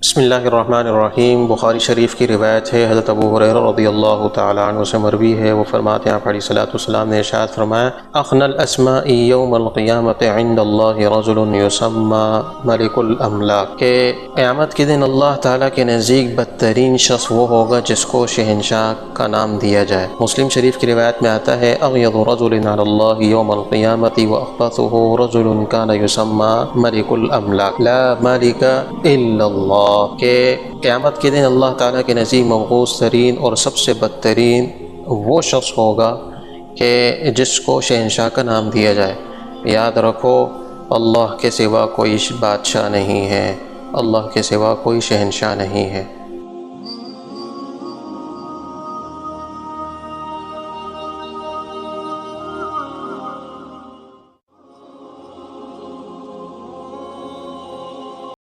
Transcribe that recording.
بسم اللہ الرحمن الرحیم۔ بخاری شریف کی روایت ہے، حضرت ابو ہریرہ رضی اللہ تعالیٰ عنہ سے مروی ہے، وہ فرماتے ہیں آپ علیہ الصلوۃ والسلام نے ارشاد فرمایا، اخن الاسماء یوم القیامت عند اللہ رجل یسمى ملک الاملاک، کہ قیامت کے دن اللہ تعالیٰ کے نزدیک بدترین شخص وہ ہوگا جس کو شہنشاہ کا نام دیا جائے۔ مسلم شریف کی روایت میں آتا ہے، اغیض رجل علی اللہ یوم القیامت واخبثہ رجل کان یسمى ملک الاملاک لا مالک الا اللہ، کہ قیامت کے دن اللہ تعالیٰ کے نزدیک مبغوض ترین اور سب سے بدترین وہ شخص ہوگا کہ جس کو شہنشاہ کا نام دیا جائے۔ یاد رکھو، اللہ کے سوا کوئی بادشاہ نہیں ہے، اللہ کے سوا کوئی شہنشاہ نہیں ہے۔